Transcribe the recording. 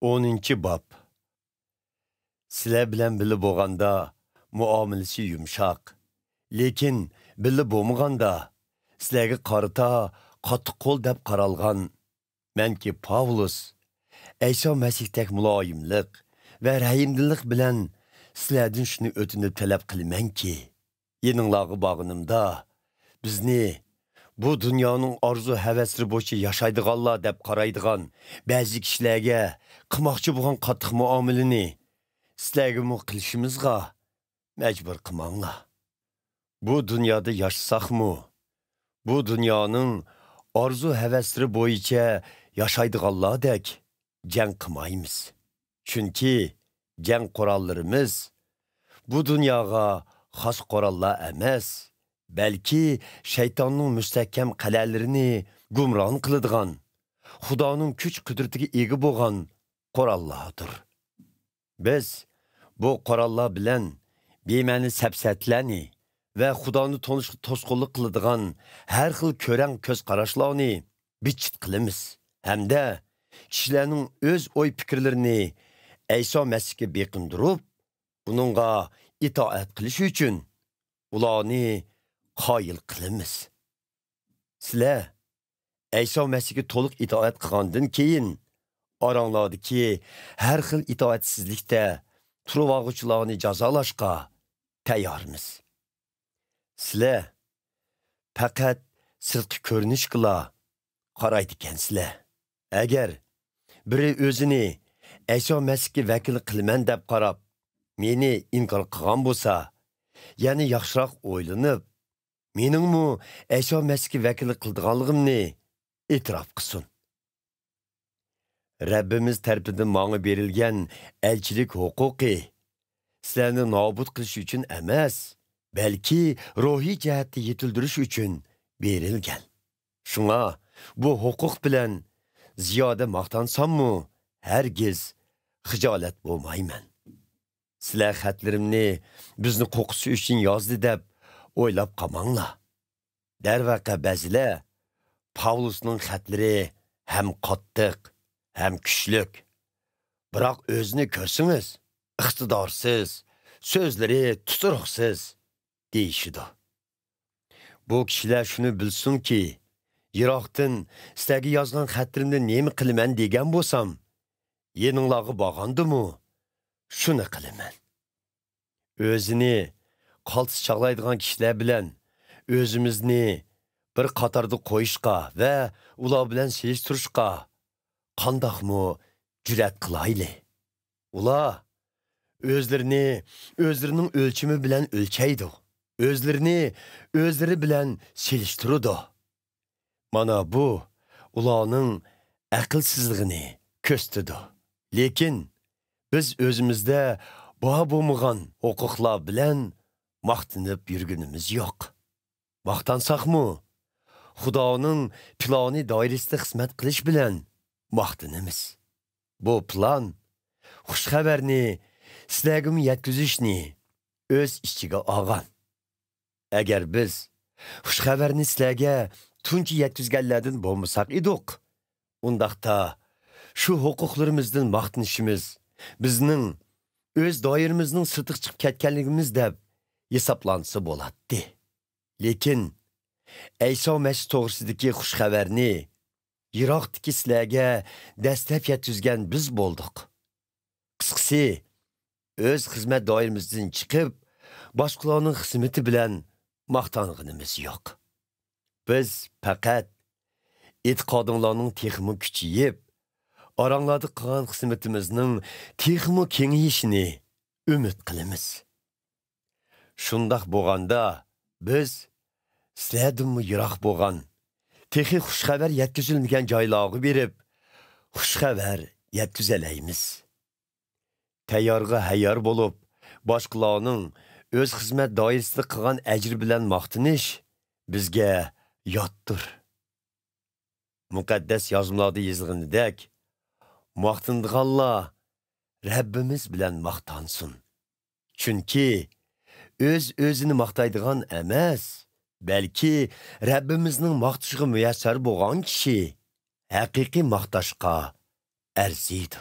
10-chi bob. Sizlar bilan bilib bo'lganda muomalasi yumshoq, lekin bilib bo'lmaganda sizlarga qarata qattiq qo'l deb qaralgan menki Pavlus Ayso Masihdak muloyimlik va rahimdillik bilan sizlardan shuni o'tinib talab qilmanki, yeninglarga bag'inimda bizni bu dunyoning arzu havasri bo'yicha yashaydiganlar deb qaraydigan ba'zi kishilarga qilmoqchi bo'lgan qattiq muomalani sizlarga qilishimizga majbur qilmanglar. Bu dunyoda yashasaqmi, bu dunyoning arzu havasri bo'yicha yashaydiganlardek jang qilmaymiz. Chunki jang qurollarimiz bu dunyoga xos qurollar emas, balki shaytonning mustahkam qalalarini gumron qiladigan, Xudoning kuch-qudratiga ega bo'lgan qurollardir. Biz bu qurollar bilan bema'ni sapsatlarni va Xudoni tanishga to'sqinlik qiladigan har xil ko'rang ko'z qarashlarni bichit qilamiz. Hamda kishilarning o'z o'y-fikrlarini Ayso Masihga beqindirib, buningga itoat qilish uchun ularni qoyil qilamiz. Sizlar Ayso Masihga to'liq itoat qilgandan keyin oranglardagi har xil itoatsizlikda turuvag'uchilarni jazolashga tayyormiz. Sizlar faqat sirtqi ko'rinishga qaraydi ekansizlar. Agar biri o'zini Ayso Masihga vakil qilaman deb qarab, meni inkor qilgan bo'lsa, ya'ni yaxshiroq o'ylanib, meningmi Ayso Masihga vakil qildiganligimni e'tirof qilsin. Rabbimiz tarafidan menga berilgan elchilik huquqi sizlarni nobud qilish uchun emas, balki ruhiy jihatda yetildirish uchun berilgan. Shunga bu huquq bilan ziyoda maqtansammi, hargiz xijolat bo'lmayman. Sizlar xatlarimni bizni qo'qisi uchun yozdi deb o'ylab qolmanglar. Darvaqa ba'zilar Pavlusning xatlari ham qattiq, ham kuchlik. Biroq o'zini ko'rsingiz, iqtidorsiz, so'zlari tuturuqsiz deyishidi. Bu kishilar shuni bilsinki, yiroqdan sizlarga yozgan xatlarimni nima qilaman degan bo'lsam, yeninglarga borgandimi, shuni qilaman. O'zini qaltis chaqlaydigan kishilar bilan o'zimizni bir qatorda qo'yishqa va ular bilan selishtirishqa qandoqmi jur'at qilayli. Ular o'zlarining o'lchimi bilan o'lchaydi. O'zlari bilan selishtiradi. Mana bu ularning aqlsizligini ko'rsatadi. Lekin biz o'zimizda bor bo'lmagan huquqlar bilan maqtanib yurgunimiz yo'q. Maqtansaqmi, Xudoning plani doirasida xizmat qilish bilan maqtanamiz. Bu plan xushxabarni sizlarga yetkazishni o'z ichiga olgan. Agar biz xushxabarni sizlarga tunchi yetkazganlardan bo'lmasak edik, undaqda shu huquqlarimizdan maqtanishimiz bizning o'z doiramizning sirtiq chiqib ketganligimiz deb hisoblansa bo'ladi. Lekin Ayso Masih to'g'risidagi xushxabarni yiroqdagi sizlarga dastlab yetkazgan biz bo'ldik. Qisqasi, o'z xizmat doiramizdan chiqib, boshqalarning xizmati bilan maqtanganimiz yo'q. Biz faqat e'tiqodinglarning texmi kuchayib, oranglarda qilgan xizmatimizning texmi kengayishini umid qilamiz. Shundoq bo'lganda biz sizlardan yiroq bo'lgan, texi xushxabar yetkazilmagan joylarga berib, xushxabar yetkazalaymiz. Tayyorga hayyor bo'lib, boshqalarning o'z xizmat doirasida qilgan ajr bilan maqtanish bizga yotdir. Muqaddas yozmalarda yozilganidek, maqtandiganlar Rabbimiz bilan maqtansin. Chunki o'zini maqtaydigan emas, balki Rabbimizning maqtishiga muyassar bo'lgan kishi haqiqiy maqtashqa arziydi.